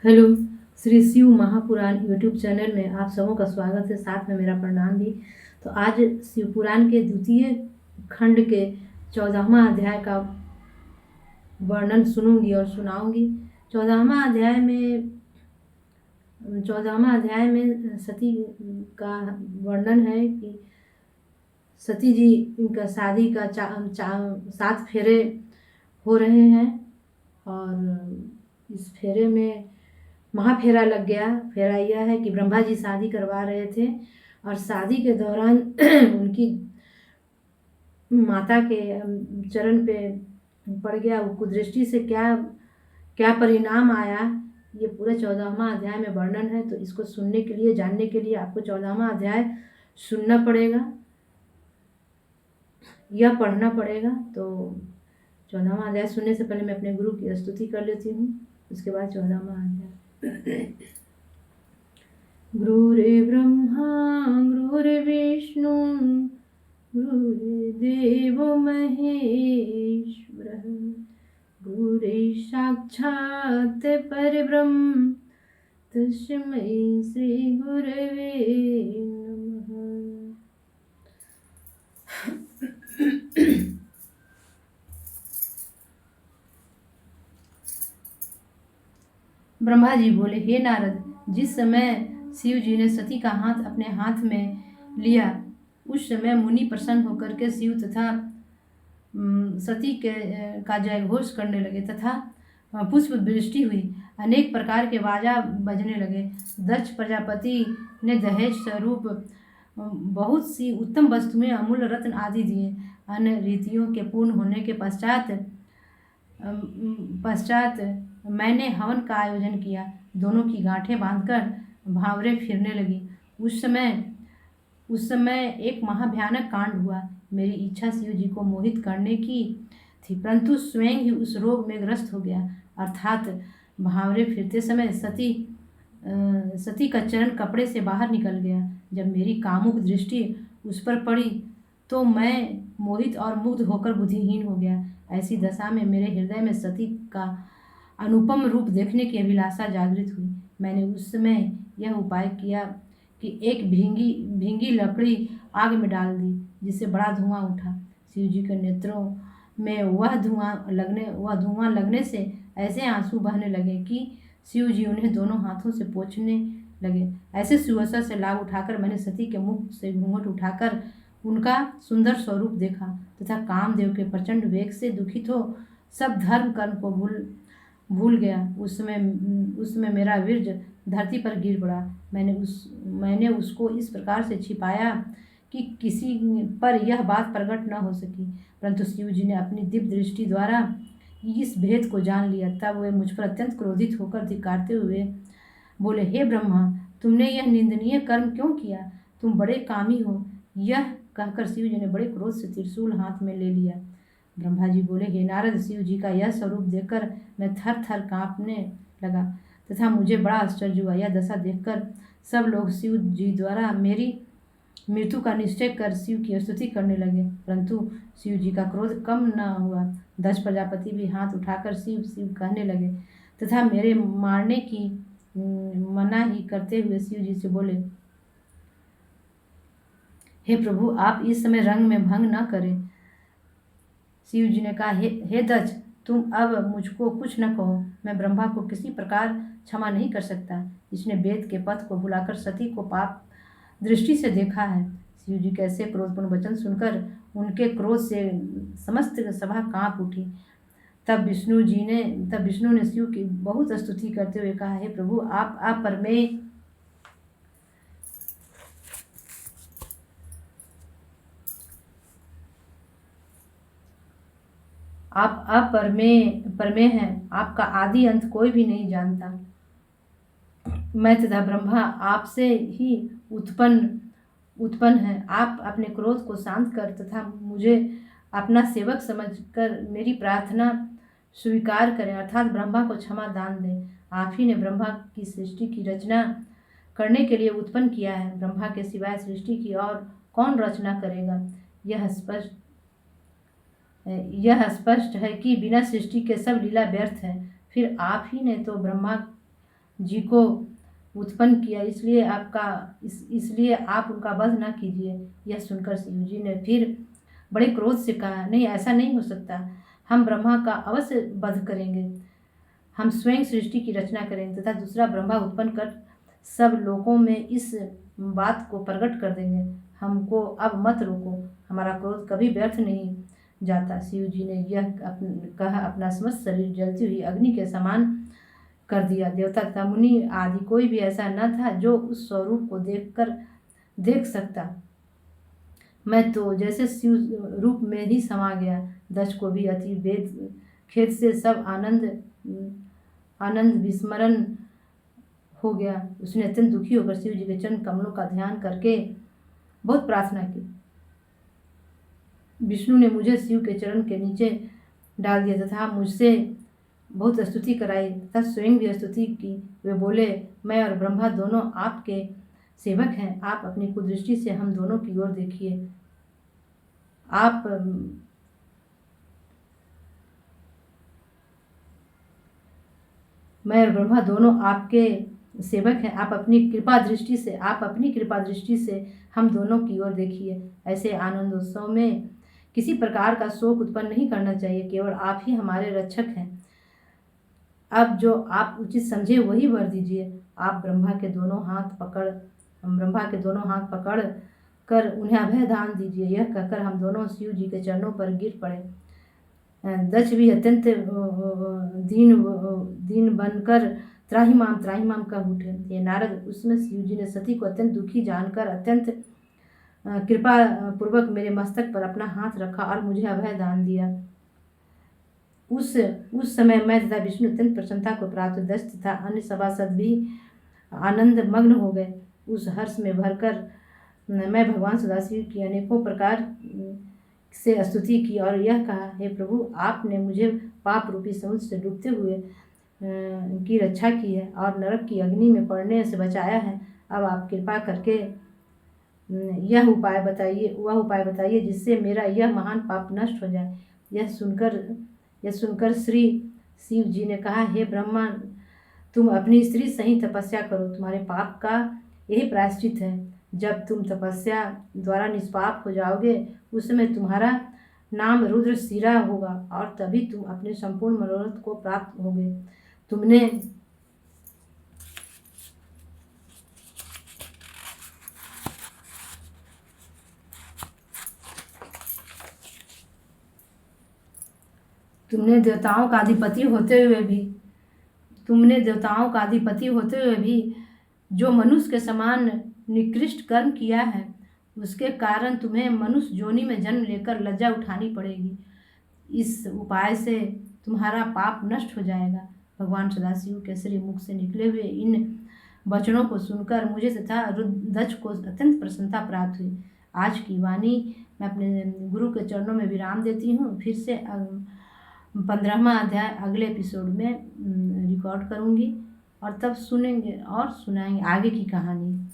Hello. Shri Shiv Mahapuran YouTube channel में आप सबों का स्वागत है, साथ में मेरा प्रणाम भी। तो आज शिव पुराण के द्वितीय खंड के 14वां अध्याय का वर्णन सुनूंगी और सुनाऊंगी। 14वां अध्याय में 14वां अध्याय में सती का वर्णन है कि सती जी इनका शादी का 7 फेरे हो रहे हैं और इस फेरे में महाफेरा लग गया। फेरा यह है कि ब्रह्मा जी शादी करवा रहे थे और शादी के दौरान उनकी माता के चरण पे पड़ गया। वो कुदृष्टि से क्या क्या परिणाम आया, ये पूरे 14वां अध्याय में वर्णन है। तो इसको सुनने के लिए, जानने के लिए आपको 14वां अध्याय सुनना पड़ेगा या पढ़ना पड़ेगा। तो 14वां अध्याय सुनने से पहले मैं अपने गुरु की स्तुति कर लेती हूँ, उसके बाद 14वां अध्याय। गुरुर्ब्रह्मा गुरुर्विष्णु गुरुर्देवो महेश्वरः, गुरुर्साक्षात् परब्रह्म तस्मै श्री गुरवे नमः। ब्रह्मा जी बोले, हे नारद, जिस समय शिव जी ने सती का हाथ अपने हाथ में लिया, उस समय मुनि प्रसन्न होकर के शिव तथा सती के का जय घोष करने लगे तथा पुष्प वृष्टि हुई। अनेक प्रकार के बाजा बजने लगे। दक्ष प्रजापति ने दहेज स्वरूप बहुत सी उत्तम वस्तुएं, अमूल्य रत्न आदि दिए। अन्य रीतियों के पूर्ण होने के पश्चात मैंने हवन का आयोजन किया। दोनों की गांठें बांधकर भांवरें फिरने लगी। उस समय एक महाभयानक कांड हुआ। मेरी इच्छा शिव जी को मोहित करने की थी, परंतु स्वयं ही उस रोग में ग्रस्त हो गया। अर्थात भांवरे फिरते समय सती का चरण कपड़े से बाहर निकल गया। जब मेरी कामुक दृष्टि उस पर पड़ी तो मैं मोहित और मुग्ध होकर बुद्धिहीन हो गया। ऐसी दशा में मेरे हृदय में सती का अनुपम रूप देखने की अभिलाषा जागृत हुई। मैंने उस समय यह उपाय किया कि एक भींगी लकड़ी आग में डाल दी, जिससे बड़ा धुआं उठा। शिव जी के नेत्रों में वह धुआं लगने से ऐसे आंसू बहने लगे कि शिव जी उन्हें दोनों हाथों से पोंछने लगे। ऐसे सुवसा से लाभ उठाकर मैंने सती के मुख से घूंघट उठाकर उनका सुंदर स्वरूप देखा तथा कामदेव के प्रचंड वेग से दुखित हो सब धर्म कर्म को भूल गया। उस समय मेरा वीर्य धरती पर गिर पड़ा। मैंने उसको इस प्रकार से छिपाया कि किसी पर यह बात प्रकट न हो सकी, परंतु शिव जी ने अपनी दिव्य दृष्टि द्वारा इस भेद को जान लिया। तब वे मुझ पर अत्यंत क्रोधित होकर धिक्कारते हुए बोले, हे ब्रह्मा, तुमने यह निंदनीय कर्म क्यों किया? तुम बड़े कामी हो। यह कहकर शिव जी ने बड़े क्रोध से त्रिशूल हाथ में ले लिया। ब्रह्मा जी बोले, हे नारद, शिव जी का यह स्वरूप देखकर मैं थर थर कांपने लगा तथा मुझे बड़ा आश्चर्य हुआ। यह दशा देखकर सब लोग शिव जी द्वारा मेरी मृत्यु का निश्चय कर शिव की स्तुति करने लगे, परंतु शिव जी का क्रोध कम न हुआ। दक्ष प्रजापति भी हाथ उठाकर शिव शिव कहने लगे तथा मेरे मारने की मनाही करते हुए शिव जी से बोले, हे प्रभु, आप इस समय रंग में भंग न करें। शिव जी ने कहा, हे दक्ष, तुम अब मुझको कुछ न कहो। मैं ब्रह्मा को किसी प्रकार क्षमा नहीं कर सकता, जिसने वेद के पथ को भुलाकर सती को पाप दृष्टि से देखा है। शिव जी कैसे क्रोधपूर्ण वचन सुनकर उनके क्रोध से समस्त सभा कांप उठी। तब विष्णु ने शिव की बहुत स्तुति करते हुए कहा, हे प्रभु, आप अपरमेय हैं। आपका आदि अंत कोई भी नहीं जानता। मैं तथा ब्रह्मा आपसे ही उत्पन्न है। आप अपने क्रोध को शांत कर तथा मुझे अपना सेवक समझकर मेरी प्रार्थना स्वीकार करें, अर्थात ब्रह्मा को क्षमा दान दें। आप ही ने ब्रह्मा की सृष्टि की रचना करने के लिए उत्पन्न किया है। ब्रह्मा के सिवाय सृष्टि की और कौन रचना करेगा? यह स्पष्ट है कि बिना सृष्टि के सब लीला व्यर्थ है। फिर आप ही ने तो ब्रह्मा जी को उत्पन्न किया, इसलिए आप उनका वध न कीजिए। यह सुनकर शिव जी ने फिर बड़े क्रोध से कहा, नहीं, ऐसा नहीं हो सकता। हम ब्रह्मा का अवश्य वध करेंगे। हम स्वयं सृष्टि की रचना करेंगे तथा दूसरा ब्रह्मा उत्पन्न कर सब लोगों में इस बात को प्रकट कर देंगे। हमको अब मत रोको, हमारा क्रोध कभी व्यर्थ नहीं जाता। शिव जी ने यह कहा अपना समस्त शरीर जलती हुई अग्नि के समान कर दिया। देवता तथा मुनि आदि कोई भी ऐसा न था जो उस स्वरूप को देख सकता। मैं तो जैसे शिव रूप में ही समा गया। दक्ष को भी अति वेद खेद से सब आनंद विस्मरण हो गया। उसने अत्यंत दुखी होकर शिव जी के चरण कमलों का ध्यान करके बहुत प्रार्थना की। विष्णु ने मुझे शिव के चरण के नीचे डाल दिया तथा मुझसे बहुत स्तुति कराई तथा स्वयं भी स्तुति की। वे बोले, मैं और ब्रह्मा दोनों आपके सेवक हैं। आप अपनी कुदृष्टि से हम दोनों की ओर देखिए। मैं और ब्रह्मा दोनों आपके सेवक हैं। आप अपनी कृपा दृष्टि से हम दोनों की ओर देखिए। ऐसे आनंदोत्सव में किसी प्रकार का शोक उत्पन्न नहीं करना चाहिए। केवल आप ही हमारे रक्षक हैं। अब जो आप उचित समझे वही वर दीजिए। आप ब्रह्मा के दोनों हाथ पकड़ कर उन्हें अभय दान दीजिए। यह कहकर हम दोनों शिव जी के चरणों पर गिर पड़े। दक्ष भी अत्यंत दीन बनकर त्राहिमाम कह उठे। ये नारद, उसमें शिव जी ने सती को अत्यंत दुखी जानकर अत्यंत कृपा पूर्वक मेरे मस्तक पर अपना हाथ रखा और मुझे अभय दान दिया। उस समय मैं तथा विष्णु अत्यंत प्रसन्नता को प्राप्त। दक्ष तथा अन्य सभासद भी आनंद मग्न हो गए। उस हर्ष में भरकर मैं भगवान सदाशिव की अनेकों प्रकार से स्तुति की और यह कहा, हे प्रभु, आपने मुझे पाप रूपी समुद्र से डूबते हुए की रक्षा की है और नरक की अग्नि में पड़ने से बचाया है। अब आप कृपा करके वह उपाय बताइए जिससे मेरा यह महान पाप नष्ट हो जाए। यह सुनकर श्री शिव जी ने कहा, हे ब्रह्मा, तुम अपनी स्त्री सही तपस्या करो। तुम्हारे पाप का यही प्रायश्चित है। जब तुम तपस्या द्वारा निष्पाप हो जाओगे उस समय तुम्हारा नाम रुद्र शिरा होगा और तभी तुम अपने संपूर्ण मनोरथ को प्राप्त होगे। तुमने देवताओं का अधिपति होते हुए भी जो मनुष्य के समान निकृष्ट कर्म किया है उसके कारण तुम्हें मनुष्य योनि में जन्म लेकर लज्जा उठानी पड़ेगी। इस उपाय से तुम्हारा पाप नष्ट हो जाएगा। भगवान सदाशिव के श्री मुख से निकले हुए इन वचनों को सुनकर मुझे तथा दक्ष को अत्यंत प्रसन्नता प्राप्त हुई। आज की वाणी मैं अपने गुरु के चरणों में विराम देती हूँ। फिर से 15वां अध्याय अगले एपिसोड में रिकॉर्ड करूँगी और तब सुनेंगे और सुनाएंगे आगे की कहानी।